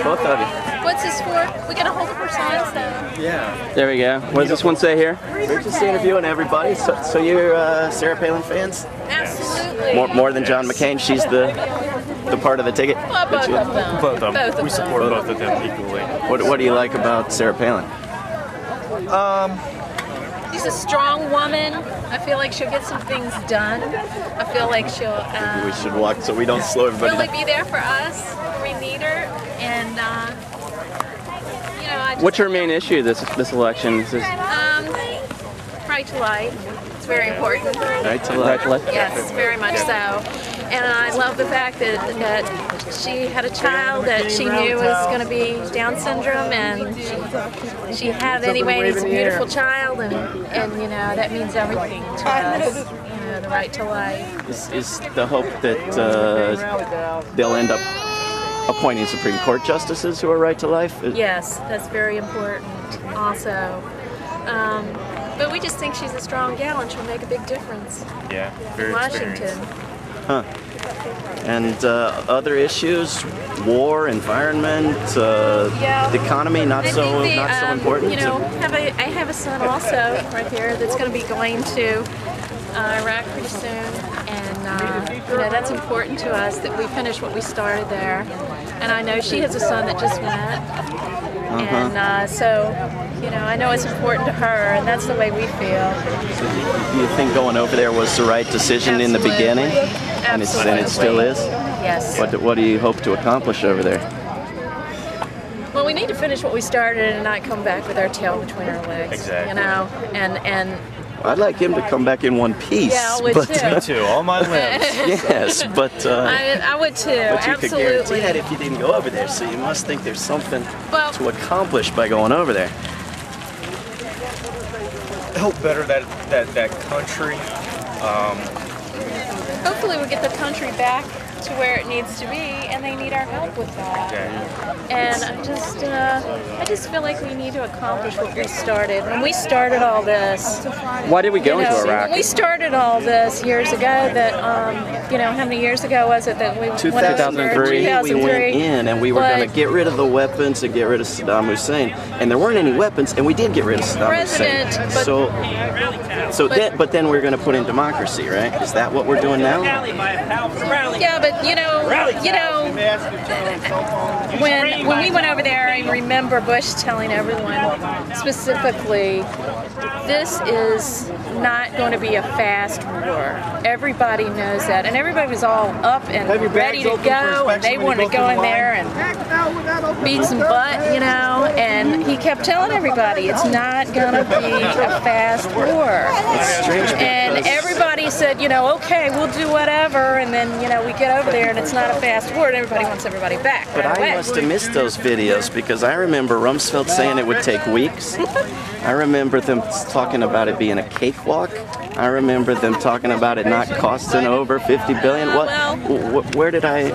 both of you. What's this for? We gotta hold up our signs though. Yeah. There we go. What does this one say here? We're just interviewing everybody. So you're Sarah Palin fans? Absolutely. More than John McCain. She's the part of the ticket. Well, both of them. Both of them. Both of We support them. both of them equally. What do you like about Sarah Palin? She's a strong woman. I feel like she'll get some things done. I feel like she'll We should walk so we don't slow everybody really down. be there for us. We need her, and you know, I just, What's your main issue this election? Is this right to life. It's very important. Right to right to life? Yes, very much so. And I love the fact that she had a child that she knew was going to be Down syndrome, and she had it anyway. And he's a beautiful child, and you know that means everything to us. You know, the right to life. Is the hope that they'll end up appointing Supreme Court justices who are right to life? Yes, that's very important. Also. But we just think she's a strong gal and she'll make a big difference Yeah, in very Washington. experienced. Huh. And other issues, war, environment, the economy, not so important. You know, I have a son also right here that's going to be going to Iraq pretty soon, and you know that's important to us that we finish what we started there. And I know she has a son that just went. And so, you know, I know it's important to her, and that's the way we feel. So you think going over there was the right decision in the beginning? And it still is? Yes. What do you hope to accomplish over there? Well, we need to finish what we started and not come back with our tail between our legs. Exactly. You know, and I'd like him to come back in one piece. Yeah, I would but, too. Me too, all my limbs. Yes, but I would too. but you could guarantee Absolutely. that if you didn't go over there, so you must think there's something Well- to accomplish by going over there. Help better that country. Hopefully, we get the country back to where it needs to be, and they need our help with that. Yeah. And I just feel like we need to accomplish what we started. When we started all this, Why did we go you know, into Iraq? when we started all this years ago, that you know, how many years ago was it that we went over? 2003. 2003. We went in and we were going to get rid of the weapons and get rid of Saddam Hussein, and there weren't any weapons, and we did get rid of Saddam Hussein. President, But then we're going to put in democracy, right? Is that what we're doing now? Yeah, but you know, when we went over there, I remember Bush telling everyone specifically, this is not going to be a fast war. Everybody knows that, and everybody was all up and ready to go, and they wanted to go in there and beat some butt, you know. And he kept telling everybody, it's not going to be a fast war. It's strange And because everybody said, you know, okay, we'll do whatever, and then, you know, we get over there and it's not a fast war, and everybody wants everybody back. But right I away. must have missed those videos because I remember Rumsfeld saying it would take weeks. I remember them talking about it being a cakewalk. I remember them talking about it not costing over $50 billion. Where did I?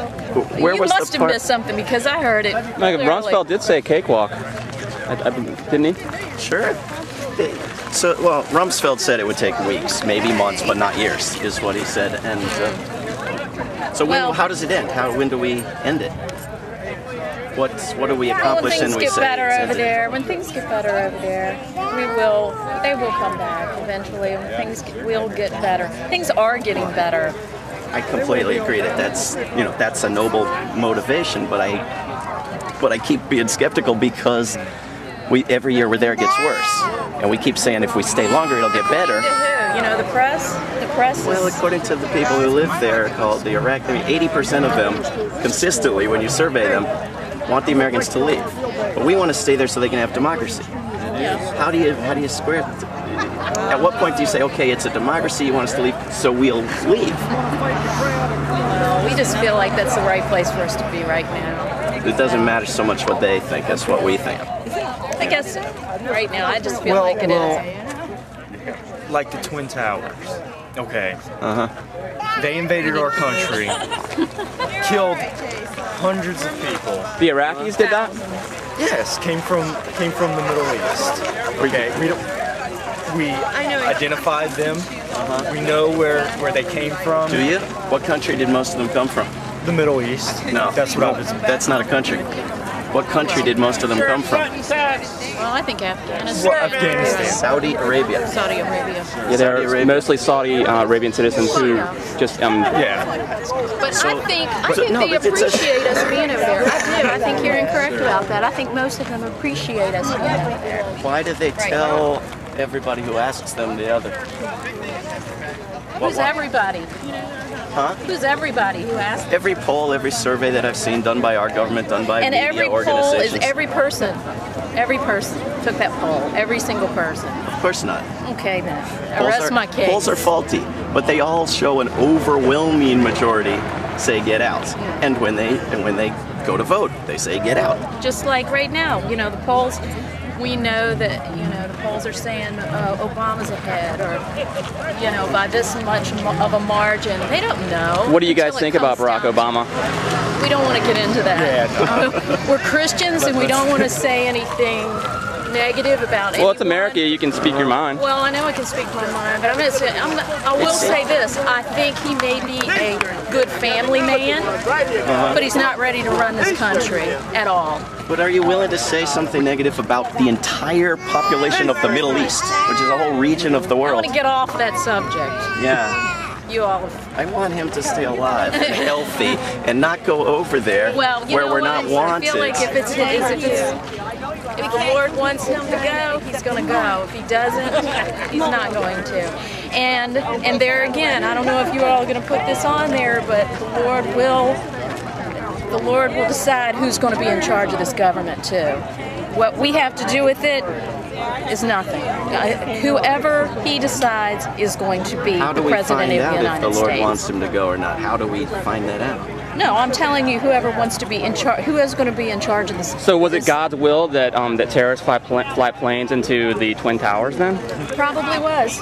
Where you was must the have part? missed something because I heard it. Like, Rumsfeld did say cakewalk, didn't he? Sure. So, well, Rumsfeld said it would take weeks, maybe months, but not years, is what he said. And so, how does it end? When do we end it? What do we accomplish? When and things we get say better it's over ended? there, when things get better over there, they will come back eventually, and things will get better. Things are getting better. I completely agree that's a noble motivation, but I keep being skeptical because every year we're there it gets worse, and we keep saying if we stay longer it'll get better. To who? You know, the press. The press. Well, according to the people who live there, called the Iraq, 80% of them, consistently, when you survey them, want the Americans to leave. But we want to stay there so they can have democracy. How do you square it? At what point do you say, okay, it's a democracy, you want us to leave, so we'll leave? Well, we just feel like that's the right place for us to be right now. It doesn't matter so much what they think, it's what we think. I guess right now I just feel like it is. Like the Twin Towers. Okay. They invaded our country, killed hundreds of people. The Iraqis did that? Yes, came from the Middle East. Okay, we identified them. We know where they came from. Do you? What country did most of them come from? The Middle East. No, that's what I was. That's not a country. What country did most of them come from? Well, I think Afghanistan. Well, Afghanistan. Saudi Arabia. Saudi Arabia. Yeah, they're mostly Saudi Arabian citizens who just Yeah. But I think they appreciate us being over there. I do. I think you're incorrect about that. I think most of them appreciate us being over there. Why do they tell everybody who asks them the other? Who's everybody? Huh? Who's everybody who asks? Every poll, every survey that I've seen done by our government, done by And media every poll organizations. is every person. Every person took that poll. Every single person. Of course not. Okay then. Arrest my case. Polls are faulty, but they all show an overwhelming majority say get out. And when they go to vote, they say get out. Just like right now, you know, the polls. We know that, you know, the polls are saying Obama's ahead, or, you know, by this much of a margin. They don't know. What do you guys think about Barack Obama? We don't want to get into that. Yeah, We're Christians and we don't want to say anything negative about anyone. Well, it's America. You can speak your mind. Well, I know I can speak my mind, but I will say this. I think he may be a good family man, but he's not ready to run this country at all. But are you willing to say something negative about the entire population of the Middle East, which is a whole region of the I world? want to get off that subject. Yeah. You all. I want him to stay alive and healthy and not go over there Well, you where know we're what? not wanted. I feel like if the Lord wants him to go, he's going to go. If he doesn't, he's not going to. And there again, I don't know if you all are going to put this on there, but the Lord will decide who's going to be in charge of this government too. What we have to do with it is nothing. Whoever he decides is going to be the president of the United States. How do we find out if the Lord wants him to go or not? How do we find that out? No, I'm telling you, whoever wants to be in charge, who is going to be in charge of this. So was it God's will that that terrorists fly planes into the Twin Towers then? Probably was.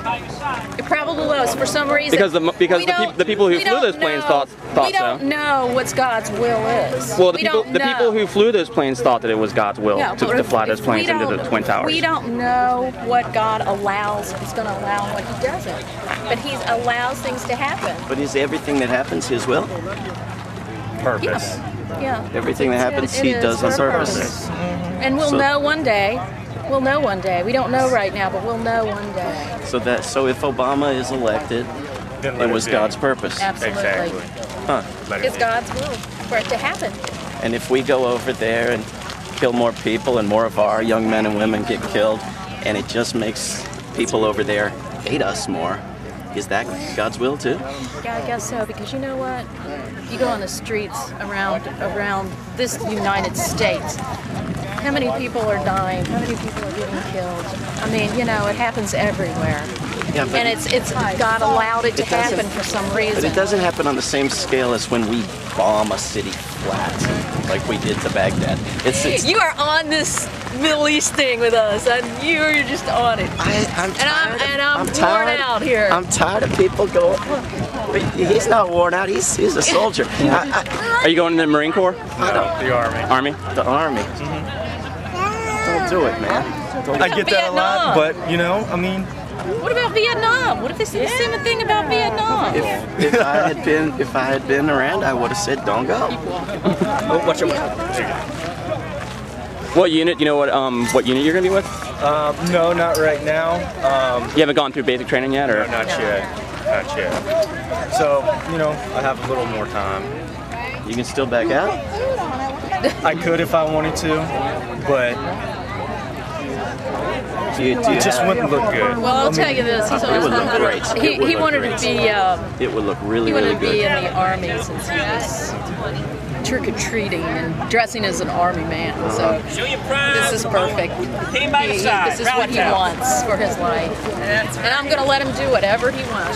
It probably was for some reason. Because the people who flew those planes thought so. We don't know what God's will is. Well, the people who flew those planes thought that it was God's will to fly those planes into the Twin Towers. We don't know what God allows. He's going to allow and what He doesn't. But He allows things to happen. But is everything that happens His will? Purpose. Yeah. Everything that happens, He does on purpose. And we'll know one day. We'll know one day. We don't know right now, but we'll know one day. So if Obama is elected, it was God's purpose. Absolutely. Exactly. Huh. It's God's will for it to happen. And if we go over there and kill more people and more of our young men and women get killed, and it just makes people over there hate us more, is that God's will too? Yeah, I guess so, because you know what? You go on the streets around this United States, how many people are dying? How many people are getting killed? I mean, you know, it happens everywhere. Yeah, but and it's God allowed it to happen for some reason. But it doesn't happen on the same scale as when we bomb a city flat, like we did to Baghdad. You are on this Middle East thing with us, and you're just on it. I'm worn out here. I'm tired of people going. He's not worn out. He's a soldier. Are you going in the Marine Corps? The Army. Army? The Army. Don't do it, man. I get that a lot, but you know, I mean. What about Vietnam? What if they said the same thing about Vietnam? If I had been around, I would have said, "Don't go." What's your What unit? You know what unit you're gonna be with? No, not right now. You haven't gone through basic training yet, or? No, not yet. So you know, I have a little more time. You can still back out. I could if I wanted to, but. It just wouldn't look good. Well, I'll tell you this. He's always would look great. He wanted to be. It would look really, he wanted really to be good. in the Army since he was trick-or-treating and dressing as an Army man. So this is perfect. This is what he wants for his life. And I'm going to let him do whatever he wants.